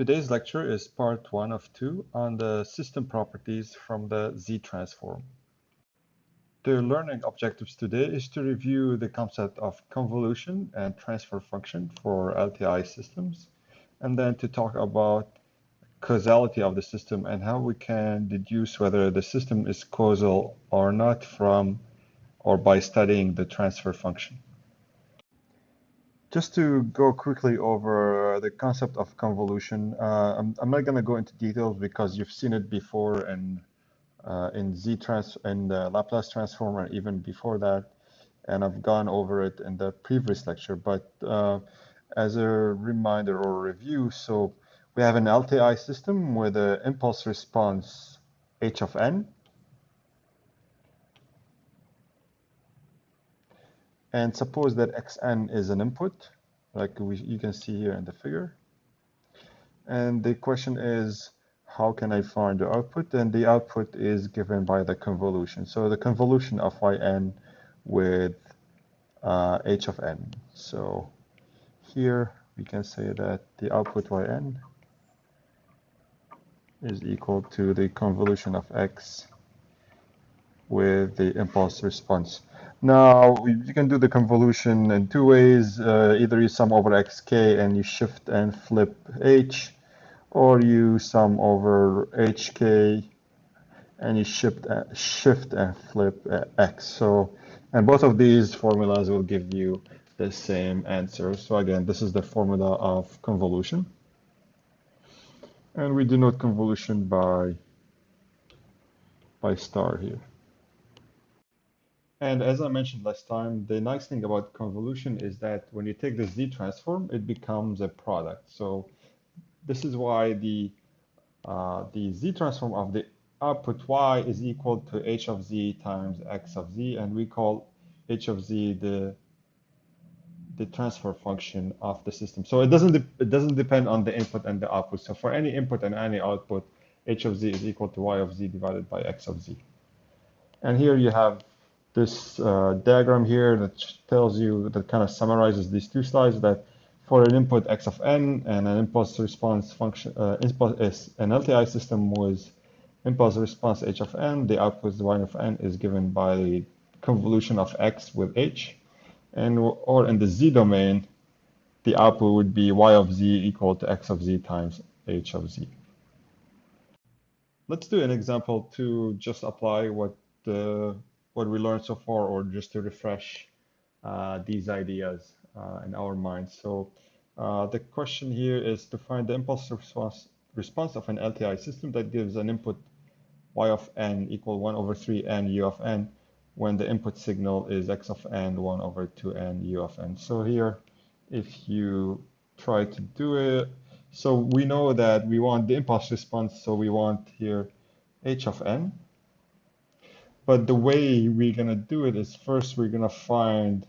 Today's lecture is part 1 of 2 on the system properties from the Z-transform. The learning objectives today is to review the concept of convolution and transfer function for LTI systems, and then to talk about causality of the system and how we can deduce whether the system is causal or not from or by studying the transfer function. Just to go quickly over the concept of convolution, I'm not going to go into details because you've seen it before in the Laplace transform or even before that, and I've gone over it in the previous lecture. But as a reminder or review, so we have an LTI system with an impulse response h of n. And suppose that xn is an input, like you can see here in the figure. And the question is, how can I find the output? And the output is given by the convolution. So the convolution of yn with h of n. So here we can say that the output yn is equal to the convolution of x with the impulse response. Now, you can do the convolution in two ways. Either you sum over xk and you shift and flip h, or you sum over hk and you shift and flip x. So, and both of these formulas will give you the same answer. So again, this is the formula of convolution. And we denote convolution by star here. And as I mentioned last time, the nice thing about convolution is that when you take the Z-transform, it becomes a product. So this is why the Z-transform of the output y is equal to h of z times x of z, and we call h of z the transfer function of the system. So it doesn't depend on the input and the output. So for any input and any output, h of z is equal to y of z divided by x of z. And here you have this diagram here that tells you, that kind of summarizes these two slides, that for an input x of n and an impulse response function, an LTI system with impulse response h of n, the output y of n is given by the convolution of x with h, or in the z domain, the output would be y of z equal to x of z times h of z. Let's do an example to just apply what we learned so far, or just to refresh these ideas in our minds. So the question here is to find the impulse response of an LTI system that gives an input y of n equal 1 over 3 n u of n when the input signal is x of n 1 over 2 n u of n. So here, if you try to do it, so we know that we want the impulse response, so we want here h of n. But the way we're going to do it is, first we're going to find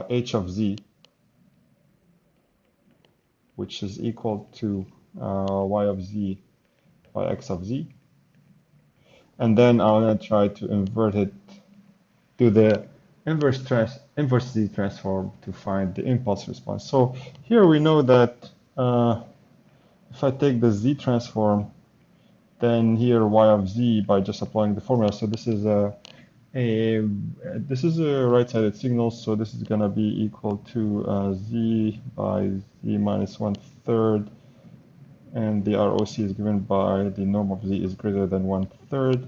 h of z, which is equal to y of z by x of z. And then I'm going to try to invert it to the inverse z transform to find the impulse response. So here we know that if I take the z transform, then here y of z by just applying the formula. So this is a right-sided signal, so this is going to be equal to z by z minus 1/3, and the ROC is given by the norm of z is greater than 1/3,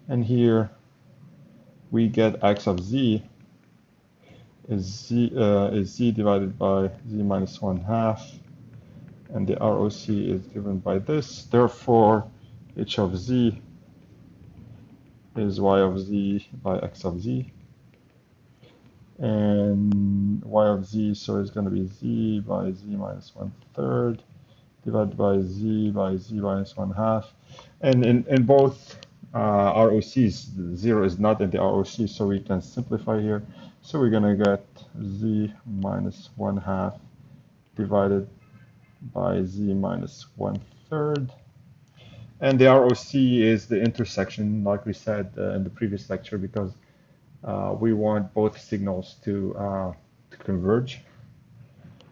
and here we get x of z is z divided by z minus 1/2, and the ROC is given by this. Therefore, h of z is y of z by x of z, and y of z, so it's going to be z by z minus 1/3 divided by z minus 1/2, and in both ROCs, 0 is not in the ROC, so we can simplify here. So we're going to get z minus 1/2 divided by z minus 1/3. And the ROC is the intersection, like we said in the previous lecture, because we want both signals to converge,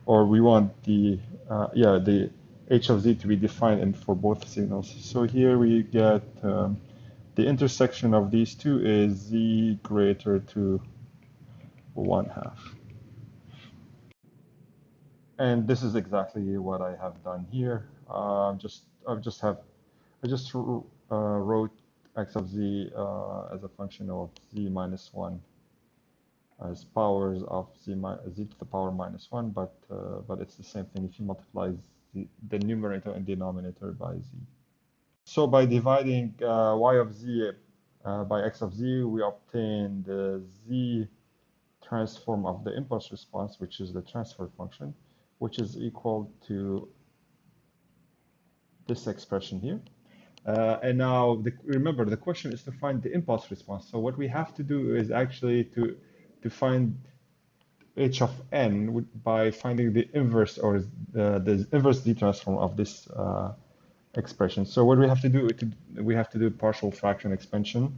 or we want the h of z to be defined and for both signals. So here we get the intersection of these two is z greater to 1/2. And this is exactly what I have done here. I just wrote x of z as a function of z minus 1 as powers of z to the power minus 1, but it's the same thing if you multiply the numerator and denominator by z. So by dividing y of z by x of z, we obtain the z transform of the impulse response, which is the transfer function, which is equal to this expression here. And now, remember, the question is to find the impulse response. So what we have to do is actually to find h of n by finding the inverse or the inverse z transform of this expression. So what we have to do, we have to do partial fraction expansion.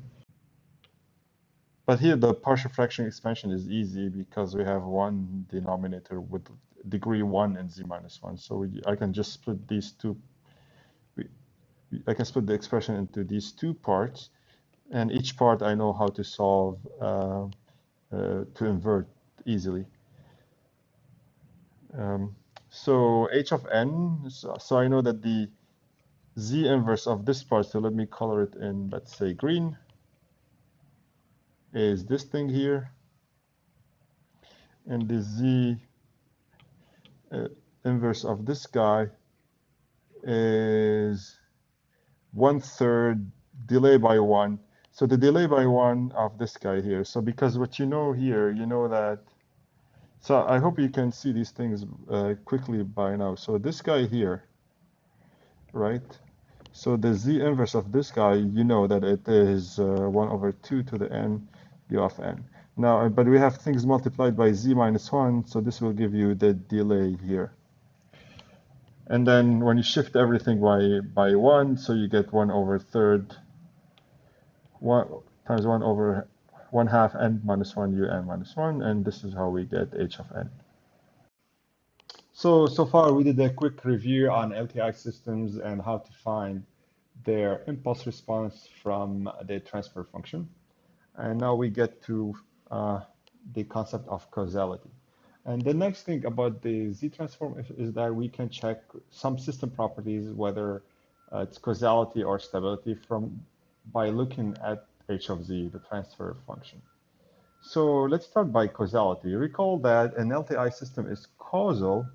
But here the partial fraction expansion is easy because we have one denominator with degree 1 and z minus 1. So I can just split these two. I can split the expression into these two parts, and each part I know how to solve to invert easily. So h of n, so I know that the z inverse of this part, so let me color it in, let's say, green, is this thing here. And the z inverse of this guy is 1/3 delay by 1. So the delay by 1 of this guy here. So because what you know here, you know that, so I hope you can see these things quickly by now. So this guy here, right? So the z inverse of this guy, you know that it is 1/2 to the n u of n. Now, but we have things multiplied by z minus 1, so this will give you the delay here. And then when you shift everything by 1, so you get 1/3, 1 times 1/2 n minus 1 u n minus 1, and this is how we get h of n. So far we did a quick review on LTI systems and how to find their impulse response from the transfer function. And now we get to the concept of causality. And the next thing about the Z transform is that we can check some system properties, whether it's causality or stability, by looking at h of z, the transfer function. So let's start by causality. Recall that an LTI system is causal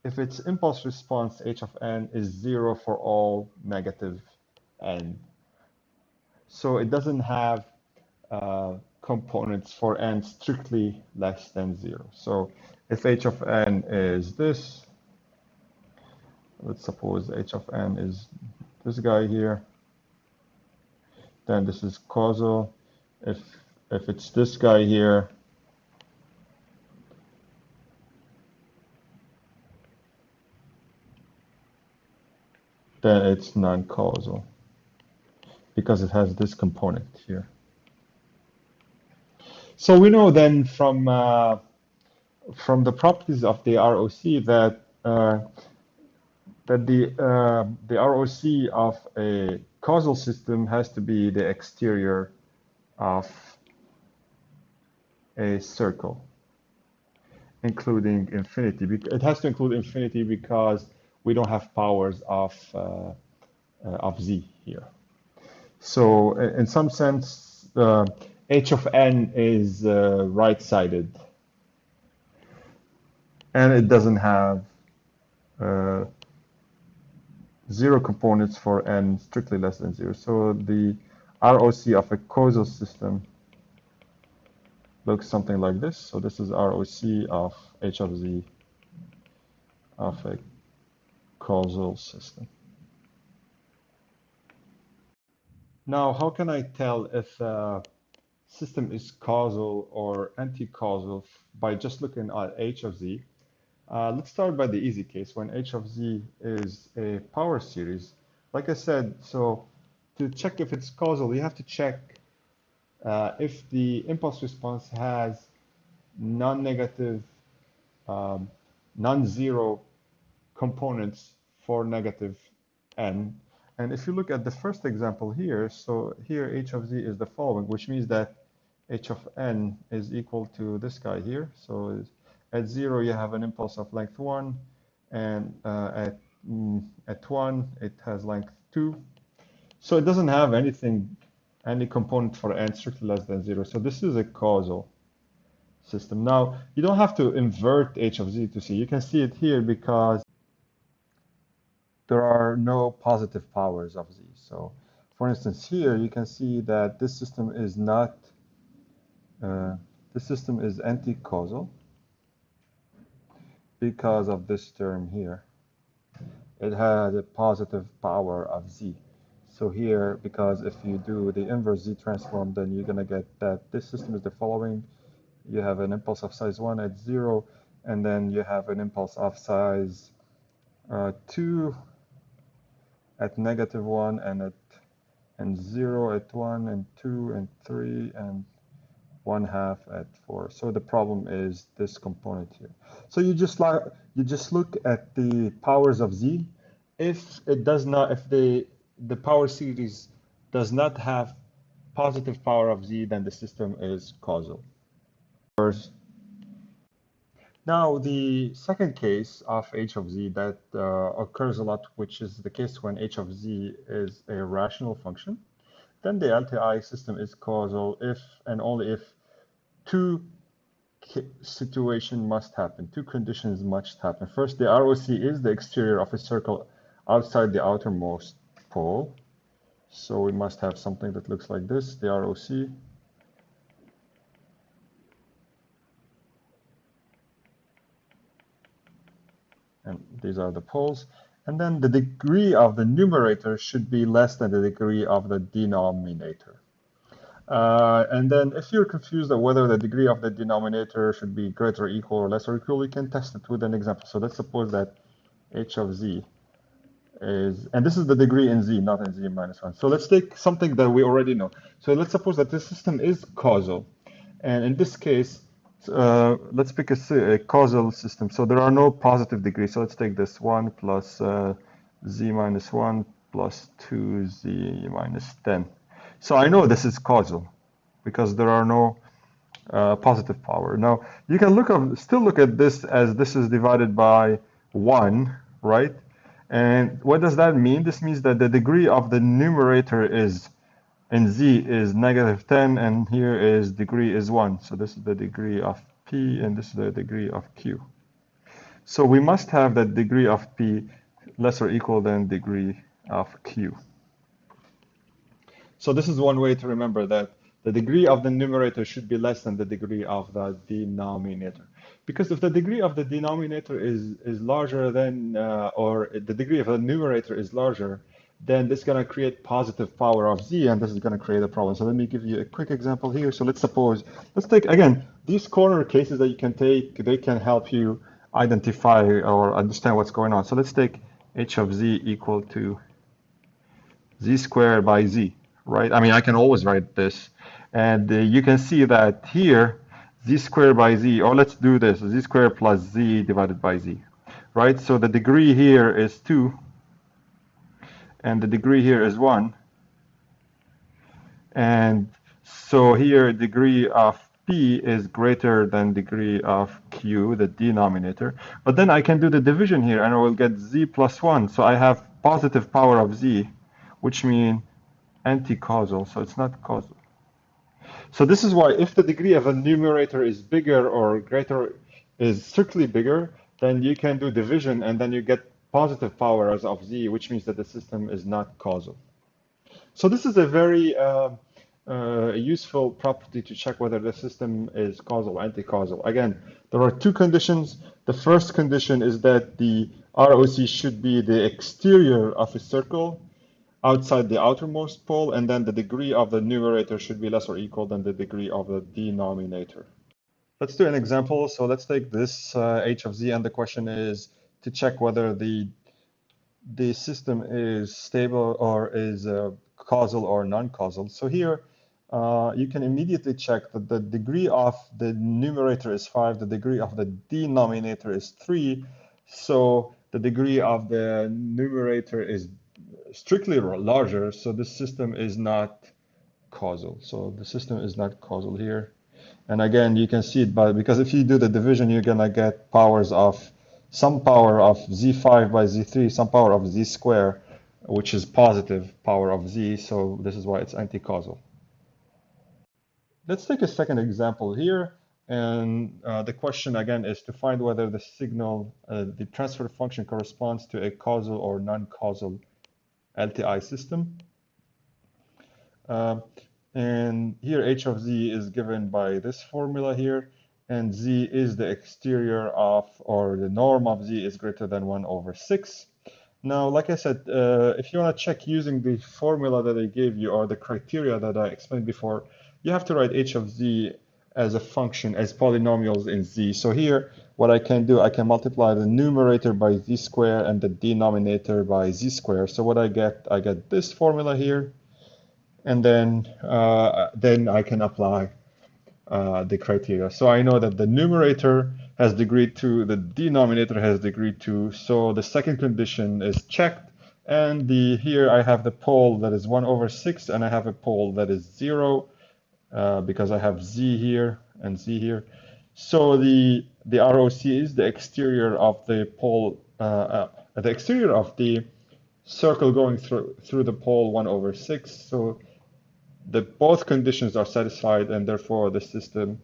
if its impulse response h of n is 0 for all negative n. So it doesn't have components for n strictly less than 0. So if h of n is this, let's suppose h of n is this guy here, then this is causal. If it's this guy here, then it's non-causal because it has this component here. So we know then from the properties of the ROC that the ROC of a causal system has to be the exterior of a circle, including infinity. It has to include infinity because we don't have powers of z here. So in some sense, h of n is right-sided, and it doesn't have 0 components for n strictly less than 0. So the ROC of a causal system looks something like this. So this is ROC of h of z of a causal system. Now, how can I tell if a system is causal or anti-causal by just looking at h of z? Let's start by the easy case when h of z is a power series. Like I said, so to check if it's causal, you have to check if the impulse response has non-negative, non-zero components for negative n. And if you look at the first example here, so here h of z is the following, which means that h of n is equal to this guy here. So at 0, you have an impulse of length 1, and at 1, it has length 2. So it doesn't have any component for n strictly less than 0. So this is a causal system. Now, you don't have to invert h of z to see. You can see it here because there are no positive powers of z. So, for instance, here you can see that this system is not, this system is anti-causal because of this term here. It had a positive power of z. So here, because if you do the inverse z transform, then you're going to get that this system is the following. You have an impulse of size 1 at 0, and then you have an impulse of size 2 at negative 1, and 0 at 1, and 2, and 3, and 1/2 at 4. So the problem is this component here. So you just look at the powers of z. If it does not, if the power series does not have positive power of z, then the system is causal. Now, the second case of h of z that occurs a lot, which is the case when h of z is a rational function, then the LTI system is causal if and only if two situations must happen, two conditions must happen. First, the ROC is the exterior of a circle outside the outermost pole. So we must have something that looks like this, the ROC. And these are the poles. And then the degree of the numerator should be less than the degree of the denominator. And then if you're confused on whether the degree of the denominator should be greater or equal or less or equal, you can test it with an example. So let's suppose that h of z is, and this is the degree in z, not in z minus 1. So let's take something that we already know. So let's suppose that this system is causal. And in this case, let's pick a causal system. So there are no positive degrees. So let's take this 1 plus z minus 1 plus 2z minus 10. So I know this is causal because there are no positive power. Now, you can still look at this as this is divided by 1, right? And what does that mean? This means that the degree of the numerator is in z is negative 10, and here is degree is 1. So this is the degree of p, and this is the degree of q. So we must have that degree of p less or equal than degree of q. So this is one way to remember that the degree of the numerator should be less than the degree of the denominator. Because if the degree of the denominator is larger than, or the degree of the numerator is larger, then this is going to create positive power of z, and this is going to create a problem. So let me give you a quick example here. So let's take, again, these corner cases that you can take, they can help you identify or understand what's going on. So let's take h of z equal to z squared by z, right? I mean, I can always write this. And you can see that here, z squared by z, or let's do this, z squared plus z divided by z, right? So the degree here is 2. And the degree here is 1. And so here degree of p is greater than degree of q, the denominator. But then I can do the division here, and I will get z plus 1. So I have positive power of z, which means anti-causal, so it's not causal. So this is why if the degree of a numerator is bigger or greater, is strictly bigger, then you can do division, and then you get positive powers of z, which means that the system is not causal. So this is a very useful property to check whether the system is causal or anti-causal. Again, there are two conditions. The first condition is that the ROC should be the exterior of a circle outside the outermost pole, and then the degree of the numerator should be less or equal than the degree of the denominator. Let's do an example. So let's take this h of z, and the question is to check whether the system is stable or is causal or non-causal. So here you can immediately check that the degree of the numerator is 5, the degree of the denominator is 3. So the degree of the numerator is strictly larger, so this system is not causal. So the system is not causal here. And again, you can see it because if you do the division, you're gonna get powers of some power of z5 by z3, some power of z square, which is positive power of z. So this is why it's anti-causal. Let's take a second example here. And the question again is to find whether the signal, the transfer function corresponds to a causal or non-causal LTI system. And here h of z is given by this formula here, and z is the exterior of, or the norm of z is greater than 1/6. Now, like I said, if you want to check using the formula that I gave you or the criteria that I explained before, you have to write h of z as a function, as polynomials in z. So here, what I can do, I can multiply the numerator by z squared and the denominator by z squared. So what I get this formula here, and then I can apply the criteria. So I know that the numerator has degree 2, the denominator has degree 2, so the second condition is checked, and here I have the pole that is 1/6, and I have a pole that is 0, because I have z here and z here. So the ROC is the exterior of the pole, the exterior of the circle going through the pole 1/6. So both conditions are satisfied, and therefore the system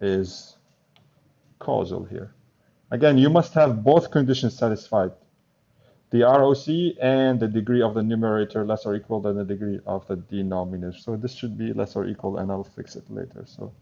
is causal here. Again, you must have both conditions satisfied, the ROC and the degree of the numerator less or equal than the degree of the denominator. So this should be less or equal, and I'll fix it later. So